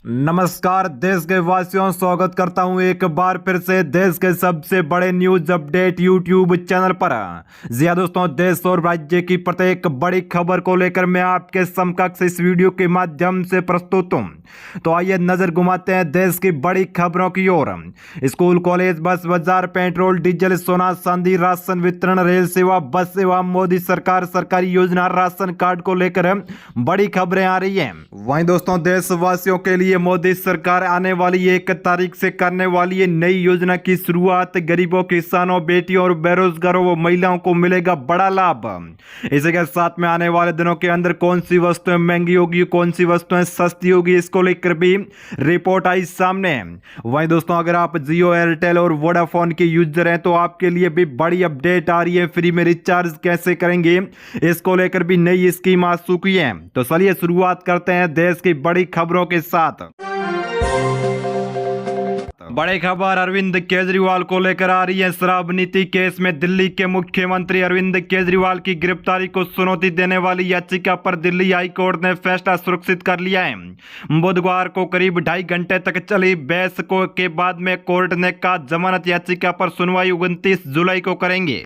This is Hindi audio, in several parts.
नमस्कार देश के वासियों, स्वागत करता हूं एक बार फिर से देश के सबसे बड़े न्यूज अपडेट यूट्यूब चैनल पर। जी हां दोस्तों, देश और राज्य की प्रत्येक बड़ी खबर को लेकर मैं आपके समकक्ष इस वीडियो के माध्यम से प्रस्तुत हूं। तो आइए नजर घुमाते हैं देश की बड़ी खबरों की ओर। स्कूल, कॉलेज, बस बाजार, पेट्रोल, डीजल, सोना चांदी, राशन वितरण, रेल सेवा, बस सेवा, मोदी सरकार सरकारी योजना, राशन कार्ड को लेकर बड़ी खबरें आ रही है। वहीं दोस्तों, देशवासियों के लिए मोदी सरकार आने वाली 1 तारीख से करने वाली है नई योजना की शुरुआत। गरीबों, किसानों, बेटियों और बेरोजगारों व महिलाओं को मिलेगा बड़ा लाभ। इसी के साथ में आने वाले दिनों के अंदर कौन सी वस्तुएं महंगी होगी, कौन सी वस्तुएं सस्ती होगी, इसको लेकर भी रिपोर्ट आई सामने। वहीं दोस्तों, अगर आप जियो, एयरटेल और वोडाफोन के यूजर हैं तो आपके लिए भी बड़ी अपडेट आ रही है। फ्री में रिचार्ज कैसे करेंगे, इसको लेकर भी नई स्कीम आ चुकी है। तो चलिए शुरुआत करते हैं देश की बड़ी खबरों के साथ। बड़ी खबर अरविंद केजरीवाल को लेकर आ रही है। शराब नीति केस में दिल्ली के मुख्यमंत्री अरविंद केजरीवाल की गिरफ्तारी को चुनौती देने वाली याचिका पर दिल्ली हाई कोर्ट ने फैसला सुरक्षित कर लिया है। बुधवार को करीब 2.5 घंटे तक चली बहस के बाद में कोर्ट ने कहा जमानत याचिका पर सुनवाई 29 जुलाई को करेंगे।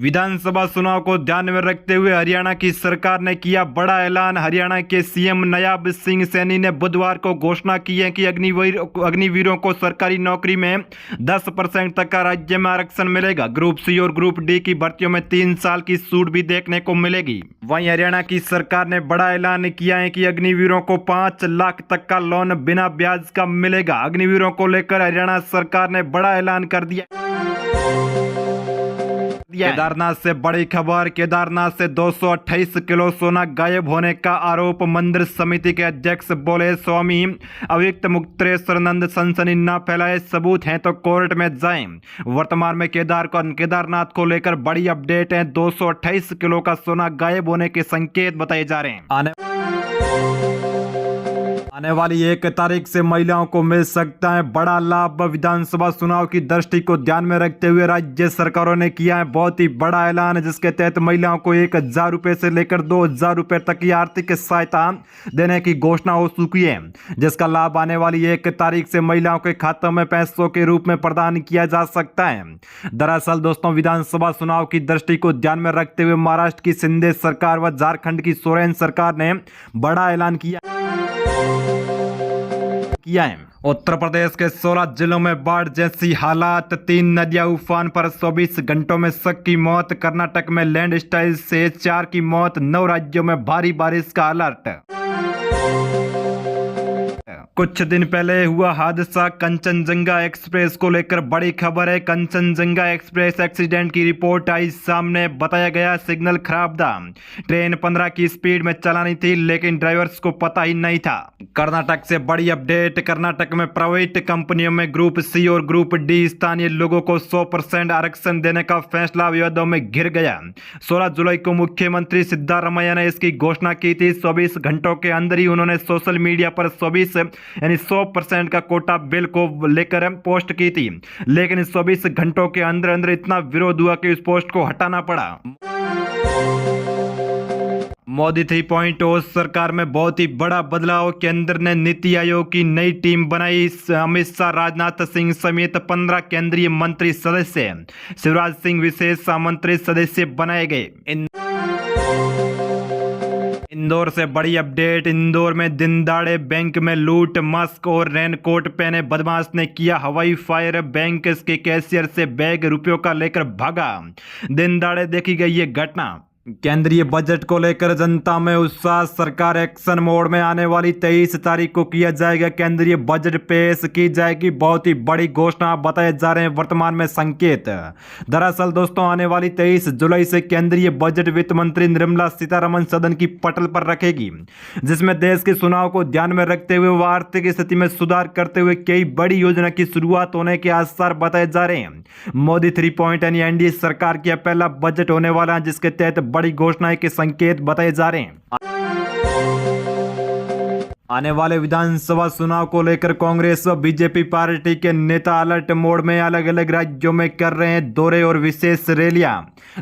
विधानसभा चुनाव को ध्यान में रखते हुए हरियाणा की सरकार ने किया बड़ा ऐलान। हरियाणा के सीएम नायब सिंह सैनी ने बुधवार को घोषणा की है कि अग्निवीरों को सरकारी नौकरी में 10% तक का राज्य में आरक्षण मिलेगा। ग्रुप सी और ग्रुप डी की भर्तियों में 3 साल की छूट भी देखने को मिलेगी। वहीं हरियाणा की सरकार ने बड़ा ऐलान किया है कि अग्निवीरों को 5 लाख तक का लोन बिना ब्याज का मिलेगा। अग्निवीरों को लेकर हरियाणा सरकार ने बड़ा ऐलान कर दिया। केदारनाथ से बड़ी खबर। केदारनाथ से 228 किलो सोना गायब होने का आरोप। मंदिर समिति के अध्यक्ष बोले स्वामी अव्यक्त मुक्तेश्वरानंद सनसनी न फैलाए, सबूत हैं तो कोर्ट में जाएं। वर्तमान में केदारनाथ को लेकर बड़ी अपडेट है। 228 किलो का सोना गायब होने के संकेत बताए जा रहे हैं। आने वाली 1 तारीख से महिलाओं को मिल सकता है बड़ा लाभ। विधानसभा चुनाव की दृष्टि को ध्यान में रखते हुए राज्य सरकारों ने किया है बहुत ही बड़ा ऐलान, जिसके तहत महिलाओं को 1,000 रुपए से लेकर 2,000 रुपए तक की आर्थिक सहायता देने की घोषणा हो चुकी है, जिसका लाभ आने वाली 1 तारीख से महिलाओं के खातों में पैसों के रूप में प्रदान किया जा सकता है। दरअसल दोस्तों, विधानसभा चुनाव की दृष्टि को ध्यान में रखते हुए महाराष्ट्र की शिंदे सरकार व झारखंड की सोरेन सरकार ने बड़ा ऐलान किया है। उत्तर प्रदेश के 16 जिलों में बाढ़ जैसी हालात। 3 नदियां उफान पर, 24 घंटों में 100 की मौत। कर्नाटक में लैंडस्लाइड से 4 की मौत। 9 राज्यों में भारी बारिश का अलर्ट। कुछ दिन पहले हुआ हादसा कंचनजंगा एक्सप्रेस को लेकर बड़ी खबर है। कंचनजंगा एक्सप्रेस एक्सीडेंट की रिपोर्ट आई सामने। बताया गया सिग्नल खराब था। ट्रेन 15 की स्पीड में चलानी थी, लेकिन ड्राइवर्स को पता ही नहीं था। कर्नाटक से बड़ी अपडेट। कर्नाटक में प्राइवेट कंपनियों में ग्रुप सी और ग्रुप डी स्थानीय लोगों को 100% आरक्षण देने का फैसला विवादों में घिर गया। 16 जुलाई को मुख्यमंत्री सिद्धारमैया ने इसकी घोषणा की थी। 24 घंटों के अंदर ही उन्होंने सोशल मीडिया पर 100% का कोटा बिल को लेकर पोस्ट की थी, लेकिन 24 घंटों के अंदर अंदर इतना विरोध हुआ कि उस पोस्ट को हटाना पड़ा। मोदी 3.0 सरकार में बहुत ही बड़ा बदलाव। केंद्र ने नीति आयोग की नई टीम बनाई। अमित शाह, राजनाथ सिंह समेत 15 केंद्रीय मंत्री सदस्य, शिवराज सिंह विशेष आमंत्रित सदस्य बनाए गए। इंदौर से बड़ी अपडेट। इंदौर में दिनदाड़े बैंक में लूट। मास्क और रेनकोट पहने बदमाश ने किया हवाई फायर। बैंक के कैशियर से बैग रुपयों का लेकर भागा। दिनदाड़े देखी गई ये घटना। केंद्रीय बजट को लेकर जनता में उत्साह। सरकार एक्शन मोड में। आने वाली 23 तारीख को किया जाएगा केंद्रीय बजट पेश की जाएगी। बहुत ही बड़ी घोषणा बताए जा रहे हैं वर्तमान में संकेत। दरअसल दोस्तों, आने वाली 23 जुलाई से केंद्रीय बजट वित्त मंत्री निर्मला सीतारमण सदन की पटल पर रखेगी, जिसमें देश के चुनाव को ध्यान में रखते हुए व आर्थिक स्थिति में सुधार करते हुए कई बड़ी योजना की शुरुआत होने के आसार बताए जा रहे हैं। मोदी 3.0 यानी एनडीए सरकार का पहला बजट होने वाला है, जिसके तहत बड़ी घोषणाएं के संकेत बताए जा रहे हैं। आने वाले विधानसभा चुनाव को लेकर कांग्रेस व बीजेपी पार्टी के नेता अलर्ट मोड में अलग अलग राज्यों में कर रहे हैं दौरे और विशेष रैलियां।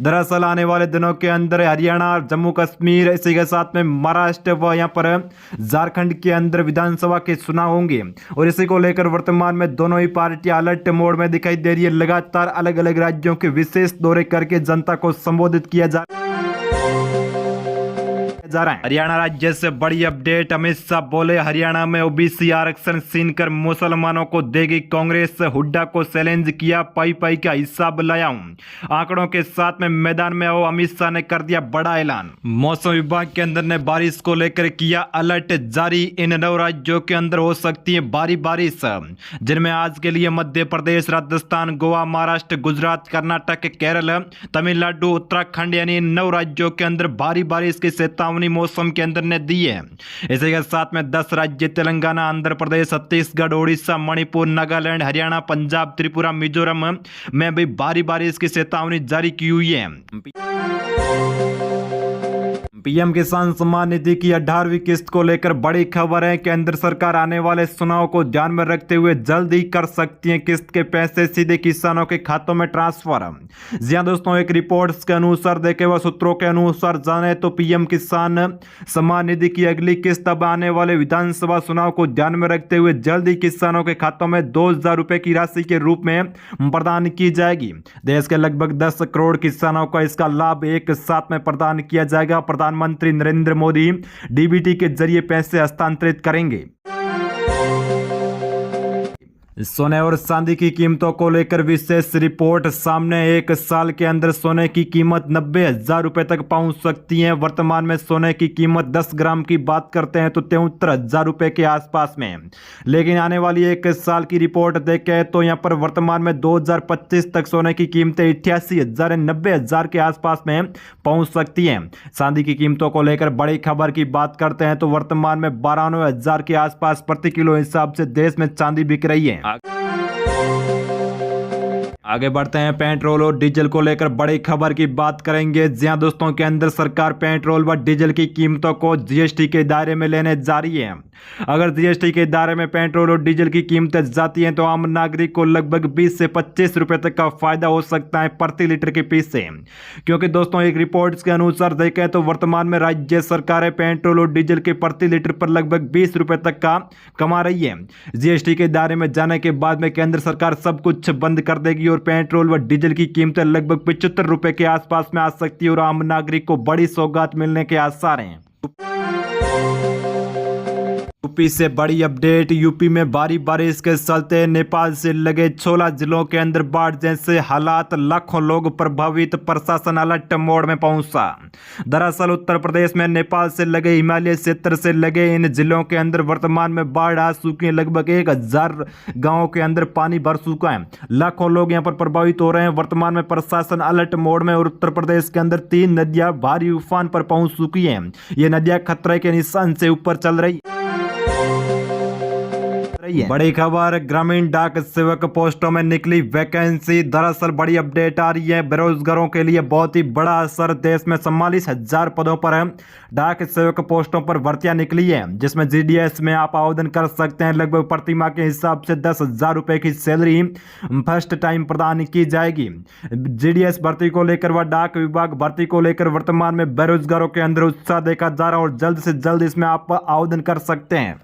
दरअसल आने वाले दिनों के अंदर हरियाणा, जम्मू कश्मीर, इसी के साथ में महाराष्ट्र व यहाँ पर झारखंड के अंदर विधानसभा के चुनाव होंगे और इसी को लेकर वर्तमान में दोनों ही पार्टियां अलर्ट मोड में दिखाई दे रही है। लगातार अलग अलग राज्यों के विशेष दौरे करके जनता को संबोधित किया जा रहा है। हरियाणा राज्य से बड़ी अपडेट, अमित शाह बोले हरियाणा में ओबीसी आरक्षण छीन कर मुसलमानों को देगी कांग्रेस। हुड्डा को चैलेंज किया, पाई पाई का हिसाब लाया हूं। आंकड़ों के साथ में मैदान में आओ, अमित शाह ने कर दिया बड़ा ऐलान। मौसम विभाग के अंदर ने बारिश को लेकर किया अलर्ट जारी। इन 9 राज्यों के अंदर हो सकती है भारी बारिश, जिनमें आज के लिए मध्य प्रदेश, राजस्थान, गोवा, महाराष्ट्र, गुजरात, कर्नाटक, केरल, तमिलनाडु, उत्तराखंड यानी 9 राज्यों के अंदर भारी बारिश की चेतावनी मौसम के अंदर ने दी है। इसी के साथ में 10 राज्य तेलंगाना, आंध्र प्रदेश, छत्तीसगढ़, ओडिशा, मणिपुर, नागालैंड, हरियाणा, पंजाब, त्रिपुरा, मिजोरम में भी भारी बारिश की चेतावनी जारी की हुई है। पीएम किसान सम्मान निधि की 18वीं किस्त को लेकर बड़ी खबर है। केंद्र सरकार आने वाले चुनाव को ध्यान में रखते हुए जल्द ही कर सकती है किस्त के पैसे सीधे किसानों के खातों में ट्रांसफर। जी हां दोस्तों, एक रिपोर्ट्स के अनुसार देखे हुए सूत्रों के अनुसार जाने तो पीएम किसान सम्मान निधि की अगली किस्त अब आने वाले विधानसभा चुनाव को ध्यान में रखते हुए जल्द ही किसानों के खातों में 2000 रुपए की राशि के रूप में प्रदान की जाएगी। देश के लगभग 10 करोड़ किसानों को इसका लाभ एक साथ में प्रदान किया जाएगा। प्रधानमंत्री नरेंद्र मोदी डीबीटी के जरिए पैसे हस्तांतरित करेंगे। सोने और चांदी की कीमतों को लेकर विशेष रिपोर्ट सामने। एक साल के अंदर सोने की कीमत 90,000 रुपए तक पहुंच सकती है। वर्तमान में सोने की कीमत 10 ग्राम की बात करते हैं तो 73,000 रुपए के आसपास में, लेकिन आने वाली एक साल की रिपोर्ट देखें तो यहां पर वर्तमान में 2025 तक सोने की कीमतें 88,000 90,000 के आसपास में पहुंच सकती हैं। चांदी की कीमतों को लेकर बड़ी खबर की बात करते हैं तो वर्तमान में 92,000 के आसपास प्रति किलो हिसाब से देश में चांदी बिक रही है। आगे बढ़ते हैं, पेट्रोल और डीजल को लेकर बड़ी खबर की बात करेंगे। जी हां दोस्तों, के अंदर सरकार पेट्रोल व डीजल की कीमतों को जीएसटी के दायरे में लेने जा रही है। अगर जीएसटी के दायरे में पेट्रोल और डीजल की कीमतें जाती हैं तो आम नागरिक को लगभग 20 से 25 रुपए तक का फायदा हो सकता है प्रति लीटर के पीछे। क्योंकि दोस्तों एक रिपोर्ट्स के अनुसार देखें तो वर्तमान में राज्य सरकारें पेट्रोल और डीजल के प्रति लीटर पर लगभग 20 रुपए तक का कमा रही है। जीएसटी के दायरे में जाने के बाद में केंद्र सरकार सब कुछ बंद कर देगी और पेट्रोल व डीजल की कीमतें लगभग 75 रुपए के आसपास में आ सकती है और आम नागरिक को बड़ी सौगात मिलने के आसार हैं। यूपी से बड़ी अपडेट, यूपी में भारी बारिश के चलते नेपाल से लगे 16 जिलों के अंदर बाढ़ जैसे हालात, लाखों लोग प्रभावित, प्रशासन अलर्ट मोड में पहुंचा। दरअसल उत्तर प्रदेश में नेपाल से लगे हिमालय क्षेत्र से लगे इन जिलों के अंदर वर्तमान में बाढ़ आ चुकी है। लगभग 1000 गांवों के अंदर पानी भर चुका है। लाखों लोग यहां पर प्रभावित हो रहे हैं। वर्तमान में प्रशासन अलर्ट मोड में और उत्तर प्रदेश के अंदर 3 नदियां भारी उफान पर पहुंच चुकी हैं। ये नदियां खतरे के निशान से ऊपर चल रही है। बड़ी खबर, ग्रामीण डाक सेवक पोस्टों में निकली वैकेंसी। दरअसल बड़ी अपडेट आ रही है, बेरोजगारों के लिए बहुत ही बड़ा असर। देश में 44,000 पदों पर डाक सेवक पोस्टों पर भर्तियां निकली है, जिसमें जीडीएस में आप आवेदन कर सकते हैं। लगभग प्रतिमाह के हिसाब से 10,000 रुपए की सैलरी फर्स्ट टाइम प्रदान की जाएगी। जीडीएस भर्ती को लेकर व डाक विभाग भर्ती को लेकर वर्तमान में बेरोजगारों के अंदर उत्साह देखा जा रहा है और जल्द से जल्द इसमें आप आवेदन कर सकते हैं।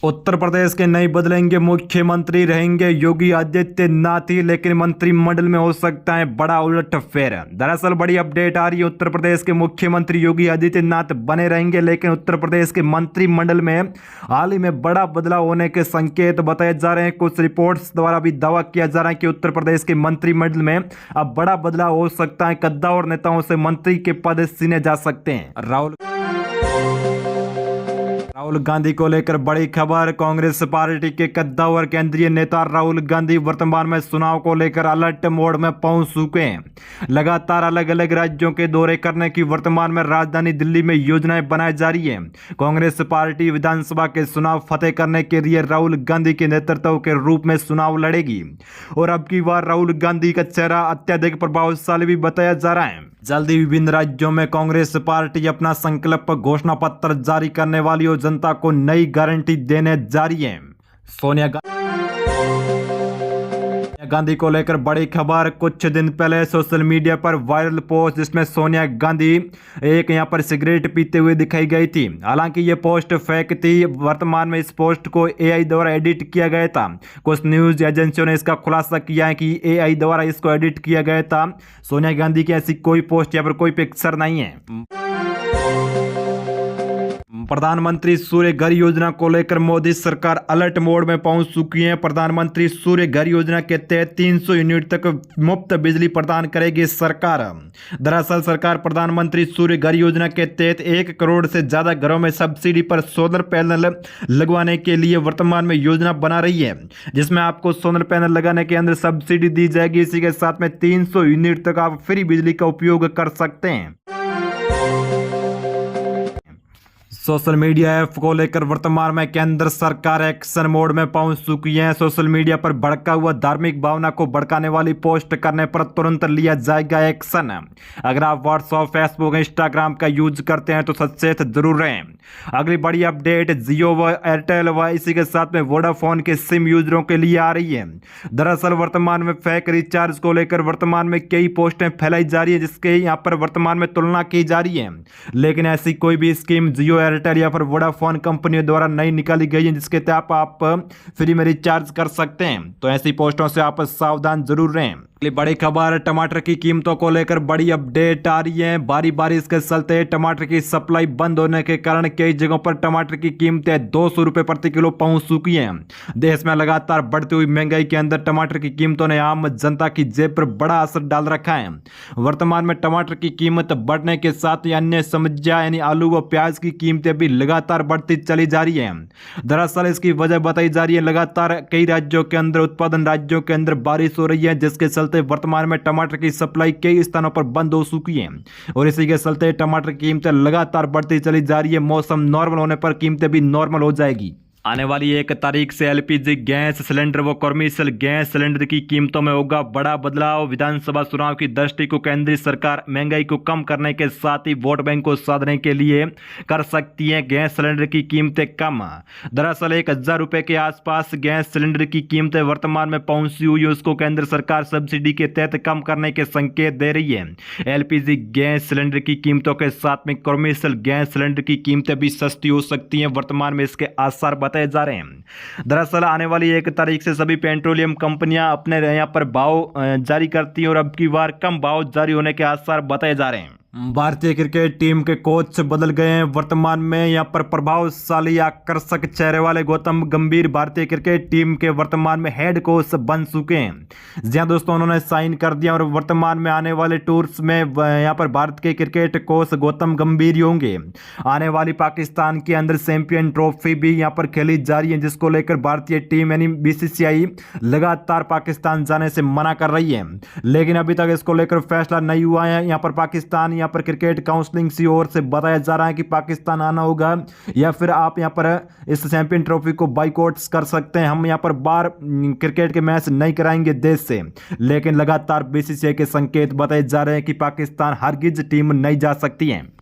उत्तर प्रदेश के नए बदलेंगे मुख्यमंत्री, रहेंगे योगी आदित्यनाथ ही, लेकिन मंत्रिमंडल में हो सकता है बड़ा उलटफेर। दरअसल बड़ी अपडेट आ रही है, उत्तर प्रदेश के मुख्यमंत्री योगी आदित्यनाथ बने रहेंगे, लेकिन उत्तर प्रदेश के मंत्रिमंडल में हाल ही में बड़ा बदलाव होने के संकेत बताए जा रहे हैं। कुछ रिपोर्ट्स द्वारा भी दावा किया जा रहा है कि उत्तर प्रदेश के मंत्रिमंडल में अब बड़ा बदलाव हो सकता है। कद्दावर नेताओं से मंत्री के पद छीने जा सकते हैं। राहुल गांधी को लेकर बड़ी खबर, कांग्रेस पार्टी के कद्दावर केंद्रीय नेता राहुल गांधी वर्तमान में चुनाव को लेकर अलर्ट मोड में पहुंच चुके हैं। लगातार अलग अलग राज्यों के दौरे करने की वर्तमान में राजधानी दिल्ली में योजनाएं बनाई जा रही है। कांग्रेस पार्टी विधानसभा के चुनाव फतेह करने के लिए राहुल गांधी के नेतृत्व के रूप में चुनाव लड़ेगी और अब की बार राहुल गांधी का चेहरा अत्यधिक प्रभावशाली भी बताया जा रहा है। जल्द ही विभिन्न राज्यों में कांग्रेस पार्टी अपना संकल्प घोषणा पत्र जारी करने वाली और जनता को नई गारंटी देने जा रही है। सोनिया गांधी को लेकर बड़ी खबर। कुछ दिन पहले सोशल मीडिया पर वायरल पोस्ट जिसमें सोनिया गांधी एक यहां पर सिगरेट पीते हुए दिखाई गई थी। हालांकि ये पोस्ट फेक थी। वर्तमान में इस पोस्ट को एआई द्वारा एडिट किया गया था। कुछ न्यूज एजेंसियों ने इसका खुलासा किया है कि एआई द्वारा इसको एडिट किया गया था। सोनिया गांधी की ऐसी कोई पोस्ट या फिर कोई पिक्चर नहीं है। प्रधानमंत्री सूर्य घर योजना को लेकर मोदी सरकार अलर्ट मोड में पहुंच चुकी है। प्रधानमंत्री सूर्य घर योजना के तहत 300 यूनिट तक मुफ्त बिजली प्रदान करेगी सरकार। दरअसल सरकार प्रधानमंत्री सूर्य घर योजना के तहत 1 करोड़ से ज्यादा घरों में सब्सिडी पर सोलर पैनल लगवाने के लिए वर्तमान में योजना बना रही है, जिसमें आपको सोलर पैनल लगाने के अंदर सब्सिडी दी जाएगी। इसी के साथ में 300 यूनिट तक आप फ्री बिजली का उपयोग कर सकते हैं। सोशल मीडिया ऐप को लेकर वर्तमान में केंद्र सरकार एक्शन मोड में पहुंच चुकी है। सोशल मीडिया पर भड़का हुआ धार्मिक भावना को भड़काने वाली पोस्ट करने पर तुरंत लिया जाएगा एक्शन। अगर आप व्हाट्सएप, फेसबुक, इंस्टाग्राम का यूज करते हैं तो सचेत जरूर रहें। अगली बड़ी अपडेट जियो व एयरटेल व इसी के साथ में वोडाफोन के सिम यूजरों के लिए आ रही है। दरअसल वर्तमान में फेक रिचार्ज को लेकर वर्तमान में कई पोस्टें फैलाई जा रही है, जिसके यहाँ पर वर्तमान में तुलना की जा रही है, लेकिन ऐसी कोई भी स्कीम जियो, एयरटेल या फिर वोडाफोन कंपनियों द्वारा नहीं निकाली गई है जिसके तहत आप फ्री में रिचार्ज कर सकते हैं। तो ऐसी पोस्टों से आप सावधान जरूर रहें। बड़ी खबर, टमाटर की कीमतों को लेकर बड़ी अपडेट आ रही है। भारी बारिश के चलते टमाटर की सप्लाई बंद होने के कारण कई जगहों पर टमाटर की कीमतें 200 रुपए प्रति किलो पहुंच चुकी हैं। देश में लगातार बढ़ती हुई महंगाई के अंदर टमाटर की कीमतों ने आम जनता की जेब पर बड़ा असर डाल रखा है। वर्तमान में टमाटर की कीमत बढ़ने के साथ ही अन्य सब्जियां यानी आलू व प्याज की कीमतें भी लगातार बढ़ती चली जा रही है। दरअसल इसकी वजह बताई जा रही है लगातार कई राज्यों के अंदर, उत्पादन राज्यों के अंदर बारिश हो रही है, जिसके चलते वर्तमान में टमाटर की सप्लाई कई स्थानों पर बंद हो चुकी है और इसी के चलते टमाटर की कीमतें लगातार बढ़ती चली जा रही है। मौसम नॉर्मल होने पर कीमतें भी नॉर्मल हो जाएगी। आने वाली 1 तारीख से एलपीजी गैस सिलेंडर व कॉमर्शियल गैस सिलेंडर की कीमतों में होगा बड़ा बदलाव। विधानसभा चुनाव की दृष्टि को केंद्रीय सरकार महंगाई को कम करने के साथ ही वोट बैंक को साधने के लिए कर सकती है गैस सिलेंडर की कीमतें कम। दरअसल 1000 रुपये के आसपास गैस सिलेंडर की कीमतें वर्तमान में पहुंची हुई है, उसको केंद्र सरकार सब्सिडी के तहत कम करने के संकेत दे रही है। एलपीजी गैस सिलेंडर की कीमतों के साथ में कॉमर्शियल गैस सिलेंडर की कीमतें भी सस्ती हो सकती हैं। वर्तमान में इसके आसार जा रहे हैं। दरअसल आने वाली 1 तारीख से सभी पेट्रोलियम कंपनियां अपने यहाँ पर भाव जारी करती हैं और अब की बार कम भाव जारी होने के आसार बताए जा रहे हैं। भारतीय क्रिकेट टीम के कोच बदल गए हैं। वर्तमान में यहाँ पर प्रभावशाली आकर्षक चेहरे वाले गौतम गंभीर भारतीय क्रिकेट टीम के वर्तमान में हेड कोच बन चुके हैं। जी हाँ दोस्तों, उन्होंने साइन कर दिया और वर्तमान में आने वाले टूर्स में यहाँ पर भारत के क्रिकेट कोच गौतम गंभीर ही होंगे। आने वाली पाकिस्तान के अंदर चैंपियन ट्रॉफी भी यहाँ पर खेली जा रही है, जिसको लेकर भारतीय टीम यानी बीसीसीआई लगातार पाकिस्तान जाने से मना कर रही है, लेकिन अभी तक इसको लेकर फैसला नहीं हुआ है। यहाँ पर पाकिस्तान यहाँ पर क्रिकेट काउंसिलिंग की ओर से बताया जा रहा है कि पाकिस्तान आना होगा या फिर आप यहाँ पर इस चैंपियन ट्रॉफी को बाइकआउट कर सकते हैं। हम यहाँ पर बार क्रिकेट के मैच नहीं कराएंगे देश से, लेकिन लगातार बीसीसीआई के संकेत बताए जा रहे हैं कि पाकिस्तान हरगिज टीम नहीं जा सकती है।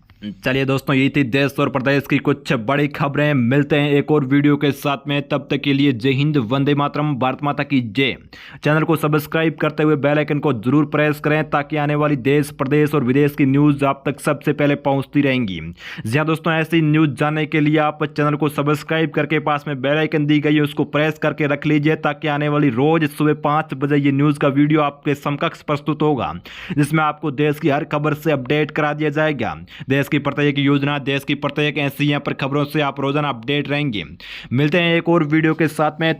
चलिए दोस्तों, यही थी देश और प्रदेश की कुछ बड़ी खबरें। मिलते हैं एक और वीडियो के साथ में, तब तक के लिए जय हिंद, वंदे मातरम, भारत माता की जय। चैनल को सब्सक्राइब करते हुए बेल आइकन को जरूर प्रेस करें ताकि आने वाली देश, प्रदेश और विदेश की न्यूज़ आप तक सबसे पहले पहुंचती रहेंगी। जी हाँ दोस्तों, ऐसी न्यूज़ जानने के लिए आप चैनल को सब्सक्राइब करके पास में बेल आइकन दी गई है उसको प्रेस करके रख लीजिए ताकि आने वाली रोज सुबह 5 बजे ये न्यूज़ का वीडियो आपके समकक्ष प्रस्तुत होगा, जिसमें आपको देश की हर खबर से अपडेट करा दिया जाएगा। देश की प्रत्येक योजना, देश की प्रत्येक ऐसी यहाँ पर खबरों से आप रोजाना अपडेट रहेंगे। मिलते हैं एक और वीडियो के साथ में।